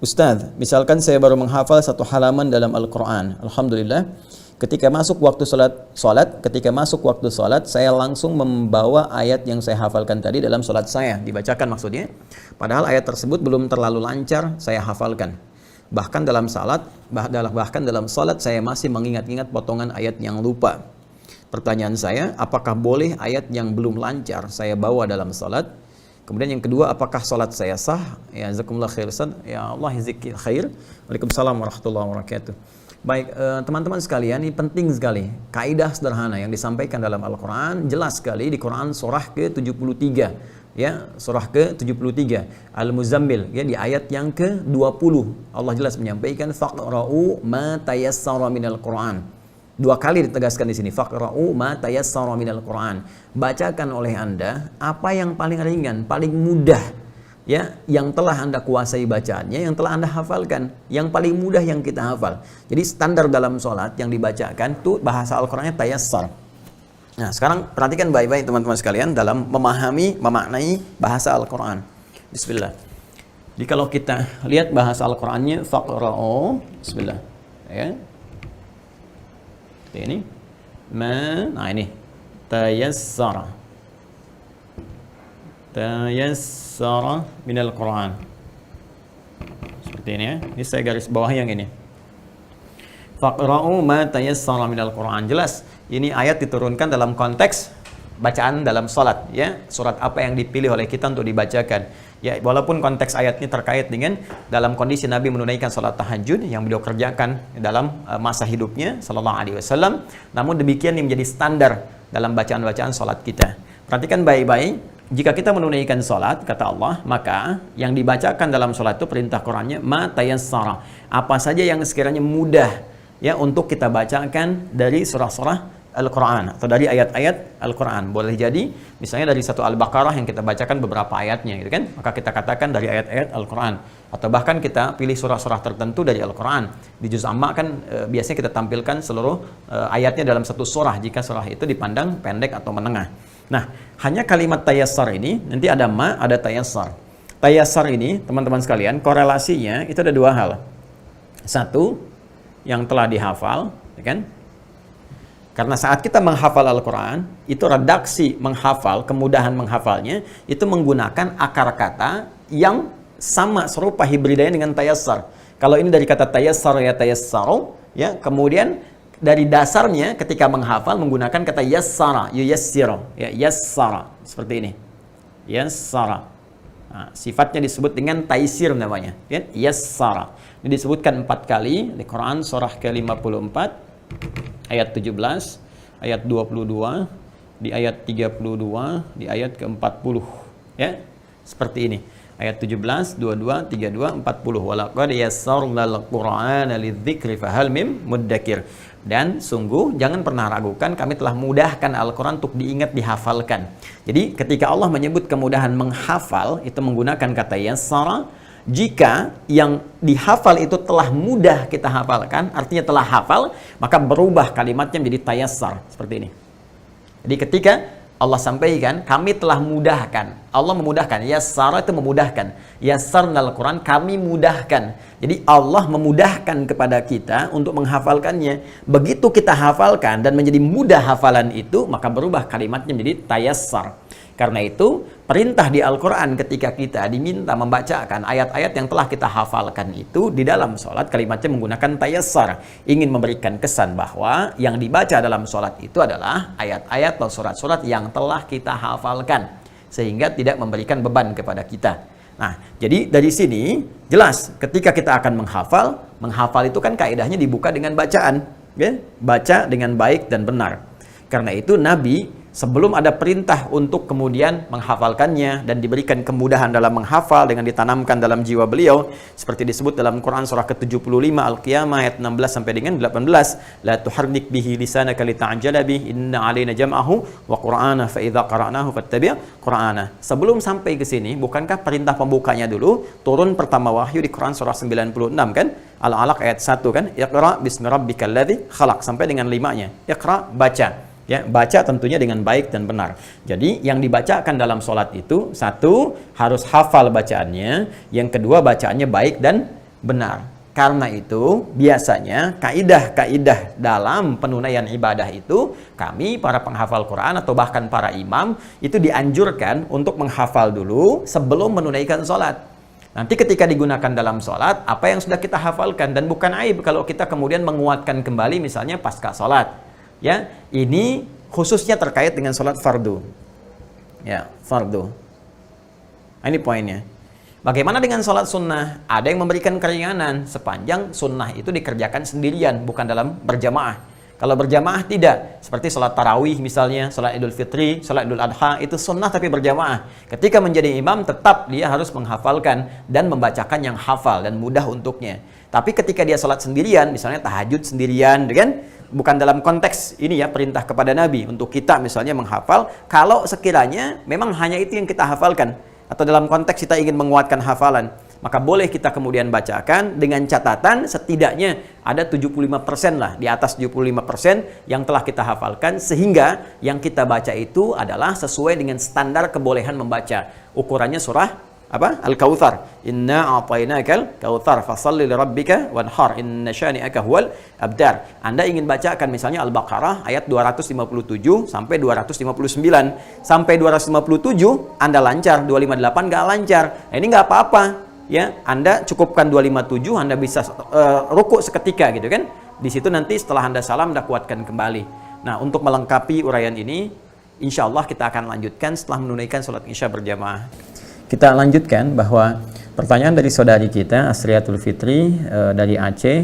Ustadz, misalkan saya baru menghafal satu halaman dalam Al-Quran. Alhamdulillah, ketika masuk waktu ketika masuk waktu sholat, saya langsung membawa ayat yang saya hafalkan tadi dalam sholat saya. Dibacakan maksudnya. Padahal ayat tersebut belum terlalu lancar saya hafalkan. Bahkan dalam sholat saya masih mengingat-ingat potongan ayat yang lupa. Pertanyaan saya, apakah boleh ayat yang belum lancar saya bawa dalam sholat? Kemudian yang kedua, apakah sholat saya sah? Ya, jazakumullah khair Ustaz. Ya Allah yaziki khair. Waalaikumsalam warahmatullahi wabarakatuh. Baik, teman-teman sekalian, ini penting sekali. Kaidah sederhana yang disampaikan dalam Al-Quran, jelas sekali di Quran surah ke-73. Ya, surah ke-73 Al-Muzammil, ya, di ayat yang ke-20. Allah jelas menyampaikan faqra'u ma tayassara minal Quran. Dua kali ditegaskan di sini, faqra'u ma tayassara minal Qur'an. Bacakan oleh Anda apa yang paling ringan, paling mudah, ya, yang telah Anda kuasai bacaannya, yang telah Anda hafalkan, yang paling mudah yang kita hafal. Jadi standar dalam sholat yang dibacakan tuh bahasa Al-Qur'annya tayassar. Nah, sekarang perhatikan baik-baik teman-teman sekalian dalam memaknai bahasa Al-Qur'an. Bismillah. Jadi kalau kita lihat bahasa Al-Qur'annya faqra'u, bismillah, ya. Ini nah ini tayassara minal Quran, seperti ini ya. Ini saya garis bawah yang ini, faqra'u ma tayassara minal Quran. Jelas ini ayat diturunkan dalam konteks bacaan dalam salat, ya. Surat apa yang dipilih oleh kita untuk dibacakan. Ya, walaupun konteks ayat ini terkait dengan dalam kondisi Nabi menunaikan salat tahajud yang beliau kerjakan dalam masa hidupnya sallallahu alaihi wasallam, namun demikian ini menjadi standar dalam bacaan-bacaan salat kita. Perhatikan baik-baik, jika kita menunaikan salat kata Allah, maka yang dibacakan dalam salat itu perintah Qur'annya ma tayassara. Apa saja yang sekiranya mudah, ya, untuk kita bacakan dari surah-surah Al-Quran atau dari ayat-ayat Al-Quran. Boleh jadi misalnya dari satu Al-Baqarah yang kita bacakan beberapa ayatnya, gitu kan, maka kita katakan dari ayat-ayat Al-Quran. Atau bahkan kita pilih surah-surah tertentu dari Al-Quran. Di juz amma kan biasanya kita tampilkan seluruh ayatnya dalam satu surah jika surah itu dipandang pendek atau menengah. Nah, hanya kalimat tayassar ini, nanti ada ma, ada tayassar. Tayassar ini teman-teman sekalian, korelasinya itu ada dua hal. Satu, yang telah dihafal, ya kan? Karena saat kita menghafal Al-Quran, itu redaksi menghafal, kemudahan menghafalnya, itu menggunakan akar kata yang sama, serupa hibridanya dengan tayassar. Kalau ini dari kata tayassar ya tayassaru, ya, kemudian dari dasarnya ketika menghafal menggunakan kata yassara, yuyassiru, ya, yassara, seperti ini. Yassara. Nah, sifatnya disebut dengan taisir namanya, ya, yassara. Ini disebutkan 4 kali di Quran surah ke-54. Ayat 17, ayat 22, di ayat 32, di ayat ke-40, ya. Seperti ini. Ayat 17, 22, 32, 40. Walaqad yassarnal Qur'ana lidzikri fahal mim muddakir. Dan sungguh jangan pernah ragukan, kami telah mudahkan Al-Quran untuk diingat, dihafalkan. Jadi ketika Allah menyebut kemudahan menghafal, itu menggunakan kata yassara. Jika yang dihafal itu telah mudah kita hafalkan, artinya telah hafal, maka berubah kalimatnya menjadi tayassar, seperti ini. Jadi ketika Allah sampaikan, kami telah mudahkan, Allah memudahkan, yassara itu memudahkan, yassarnal Quran, kami mudahkan. Jadi Allah memudahkan kepada kita untuk menghafalkannya. Begitu kita hafalkan dan menjadi mudah hafalan itu, maka berubah kalimatnya menjadi tayassar. Karena itu, perintah di Al-Quran ketika kita diminta membacakan ayat-ayat yang telah kita hafalkan itu di dalam sholat, kalimatnya menggunakan tayassar. Ingin memberikan kesan bahwa yang dibaca dalam sholat itu adalah ayat-ayat atau surat-surat yang telah kita hafalkan. Sehingga tidak memberikan beban kepada kita. Nah, jadi dari sini, jelas ketika kita akan menghafal itu kan kaidahnya dibuka dengan bacaan. Ya? Baca dengan baik dan benar. Karena itu Nabi sebelum ada perintah untuk kemudian menghafalkannya dan diberikan kemudahan dalam menghafal dengan ditanamkan dalam jiwa beliau, seperti disebut dalam Quran surah ke-75 Al-Qiyamah ayat 16 sampai dengan 18, la tuharrik bihi lisanaka lita'jala bihi inna 'alaina jam'ahu wa qur'ana fa idza qara'nahu fattabi' qur'ana. Sebelum sampai ke sini, bukankah perintah pembukanya dulu turun pertama wahyu di Quran surah 96 kan? Al-Alaq ayat 1 kan? Iqra bismi rabbikal ladzi khalaq sampai dengan 5-nya. Iqra, baca. Ya, baca tentunya dengan baik dan benar. Jadi yang dibacakan dalam sholat itu, satu, harus hafal bacaannya. Yang kedua, bacaannya baik dan benar. Karena itu biasanya kaidah-kaidah dalam penunaian ibadah itu kami para penghafal Quran atau bahkan para imam itu dianjurkan untuk menghafal dulu sebelum menunaikan sholat. Nanti ketika digunakan dalam sholat, apa yang sudah kita hafalkan, dan bukan aib kalau kita kemudian menguatkan kembali misalnya pasca sholat. Ya, ini khususnya terkait dengan sholat fardu. Ya, fardu. Ini poinnya. Bagaimana dengan sholat sunnah? Ada yang memberikan keringanan sepanjang sunnah itu dikerjakan sendirian, bukan dalam berjamaah. Kalau berjamaah tidak, seperti sholat tarawih misalnya, sholat idul fitri, sholat idul adha, itu sunnah tapi berjamaah. Ketika menjadi imam, tetap dia harus menghafalkan dan membacakan yang hafal dan mudah untuknya. Tapi ketika dia sholat sendirian, misalnya tahajud sendirian, kan? Bukan dalam konteks ini ya, perintah kepada Nabi untuk kita misalnya menghafal, kalau sekiranya memang hanya itu yang kita hafalkan, atau dalam konteks kita ingin menguatkan hafalan, maka boleh kita kemudian bacakan dengan catatan setidaknya ada 75% lah, di atas 75% yang telah kita hafalkan, sehingga yang kita baca itu adalah sesuai dengan standar kebolehan membaca. Ukurannya surah apa? Al-Kautsar. Inna a'tainakal kautsar fashalli lirabbika wanhar inna syani'aka huwal abtar. Anda ingin bacakan misalnya Al-Baqarah ayat 257 sampai 259. Sampai 257 Anda lancar, 258 nggak lancar. Nah, ini nggak apa-apa. Ya, Anda cukupkan 257, Anda bisa rukuk seketika gitu kan. Di situ nanti setelah Anda salam Anda kuatkan kembali. Nah, untuk melengkapi uraian ini, insya Allah kita akan lanjutkan setelah menunaikan sholat Isya berjamaah. Kita lanjutkan bahwa pertanyaan dari saudari kita Asriatul Fitri dari Aceh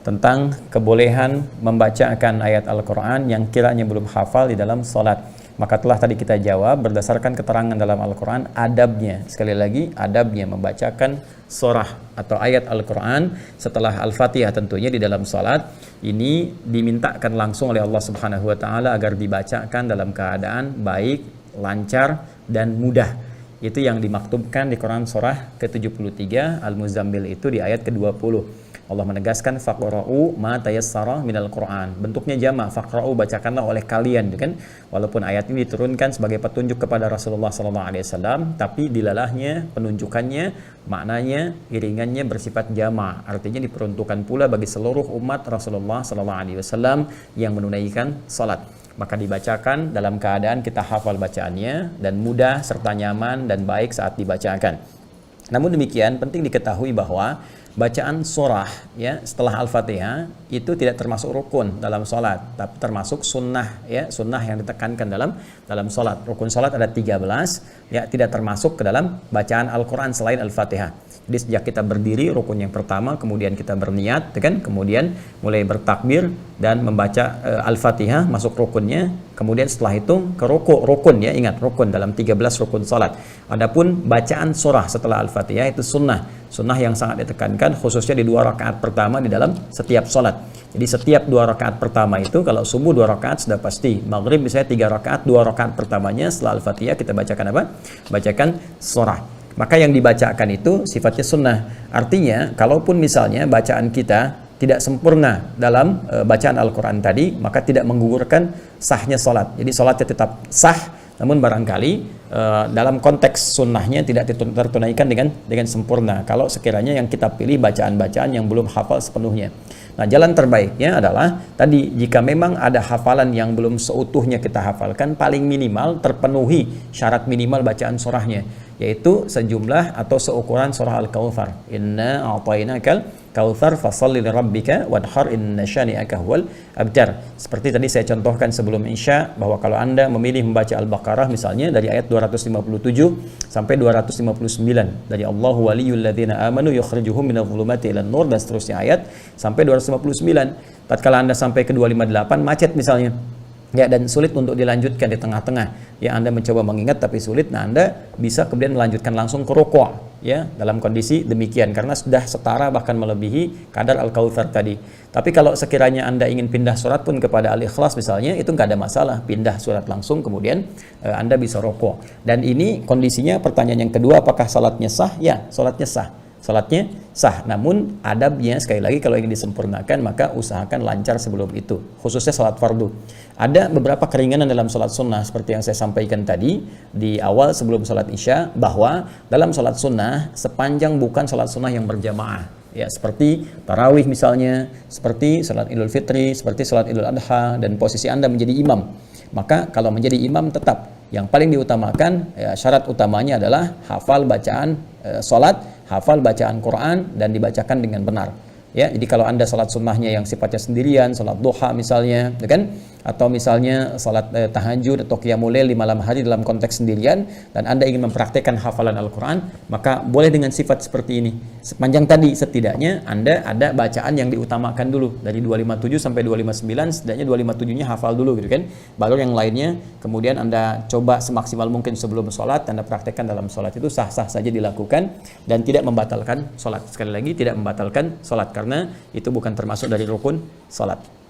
tentang kebolehan membacakan ayat Al-Quran yang kiranya belum hafal di dalam sholat. Maka telah tadi kita jawab berdasarkan keterangan dalam Al-Quran adabnya. Sekali lagi adabnya membacakan surah atau ayat Al-Quran setelah Al-Fatihah tentunya di dalam sholat. Ini dimintakan langsung oleh Allah Subhanahu Wa Taala agar dibacakan dalam keadaan baik, lancar, dan mudah. Itu yang dimaktubkan di Quran surah ke-73 Al-Muzammil itu di ayat ke-20. Allah menegaskan faqra'u ma tayassara minal Quran. Bentuknya jamak, faqra'u bacakanlah oleh kalian, kan? Walaupun ayat ini diturunkan sebagai petunjuk kepada Rasulullah SAW, tapi dilalahnya, penunjukannya, maknanya, iringannya bersifat jamak. Artinya diperuntukkan pula bagi seluruh umat Rasulullah SAW yang menunaikan salat. Maka dibacakan dalam keadaan kita hafal bacaannya dan mudah serta nyaman dan baik saat dibacakan. Namun demikian penting diketahui bahwa bacaan surah ya setelah Al-Fatihah itu tidak termasuk rukun dalam sholat, tapi termasuk sunnah ya, sunnah yang ditekankan dalam sholat. Rukun sholat ada 13 ya, tidak termasuk ke dalam bacaan Al-Quran selain Al-Fatihah. Jadi sejak kita berdiri rukun yang pertama, kemudian kita berniat, kan? Kemudian mulai bertakbir dan membaca Al-Fatihah masuk rukunnya. Kemudian setelah itu ke rukun ya, ingat rukun dalam 13 rukun salat. Adapun bacaan surah setelah Al-Fatihah itu sunnah yang sangat ditekankan khususnya di 2 rakaat pertama di dalam setiap salat. Jadi setiap 2 rakaat pertama itu kalau subuh 2 rakaat sudah pasti. Maghrib misalnya 3 rakaat, 2 rakaat pertamanya setelah Al-Fatihah kita bacakan apa? Bacakan surah. Maka yang dibacakan itu sifatnya sunnah. Artinya, kalaupun misalnya bacaan kita tidak sempurna dalam bacaan Al-Quran tadi, maka tidak menggugurkan sahnya sholat. Jadi sholatnya tetap sah, namun barangkali dalam konteks sunnahnya tidak tertunaikan dengan sempurna. Kalau sekiranya yang kita pilih bacaan-bacaan yang belum hafal sepenuhnya. Nah, jalan terbaiknya adalah tadi jika memang ada hafalan yang belum seutuhnya kita hafalkan, paling minimal terpenuhi syarat minimal bacaan surahnya, yaitu sejumlah atau seukuran surah Al-Kautsar. Inna a'tainakal kautsar fashalli lirabbika wanhar inna syani'aka huwal abtar. Seperti tadi saya contohkan sebelum Isya bahwa kalau Anda memilih membaca Al-Baqarah misalnya dari ayat 257 sampai 259 dari Allahu waliyul ladzina amanu yukhrijuhum minadh dhulumati ilan nur dan seterusnya ayat sampai 259. Tatkala Anda sampai ke 258 macet misalnya, ya, dan sulit untuk dilanjutkan di tengah-tengah, ya, Anda mencoba mengingat tapi sulit, nah Anda bisa kemudian melanjutkan langsung ke rukuk, ya, dalam kondisi demikian karena sudah setara bahkan melebihi kadar Al-Kautsar tadi. Tapi kalau sekiranya Anda ingin pindah surat pun kepada Al-Ikhlas misalnya, itu nggak ada masalah, pindah surat langsung kemudian Anda bisa rukuk. Dan ini kondisinya pertanyaan yang kedua, apakah salatnya sah? Ya, salatnya sah. Salatnya sah, namun adabnya sekali lagi kalau ingin disempurnakan maka usahakan lancar sebelum itu, khususnya salat fardu. Ada beberapa keringanan dalam salat sunnah seperti yang saya sampaikan tadi di awal sebelum salat Isya, bahwa dalam salat sunnah sepanjang bukan salat sunnah yang berjamaah, ya seperti tarawih misalnya, seperti salat Idul Fitri, seperti salat Idul Adha, dan posisi Anda menjadi imam. Maka kalau menjadi imam tetap yang paling diutamakan, ya, syarat utamanya adalah hafal bacaan salat, hafal bacaan Quran, dan dibacakan dengan benar. Ya, jadi kalau Anda salat sunnahnya yang sifatnya sendirian, salat duha misalnya, ya kan? Atau misalnya salat tahajud atau qiyamul lail di malam hari dalam konteks sendirian, dan Anda ingin mempraktekkan hafalan Al-Quran, maka boleh dengan sifat seperti ini. Sepanjang tadi setidaknya Anda ada bacaan yang diutamakan dulu dari 257 sampai 259, setidaknya 257-nya hafal dulu gitu kan. Baru yang lainnya kemudian Anda coba semaksimal mungkin sebelum sholat, Anda praktekkan dalam sholat, itu sah-sah saja dilakukan dan tidak membatalkan sholat. Sekali lagi, tidak membatalkan sholat karena itu bukan termasuk dari rukun sholat.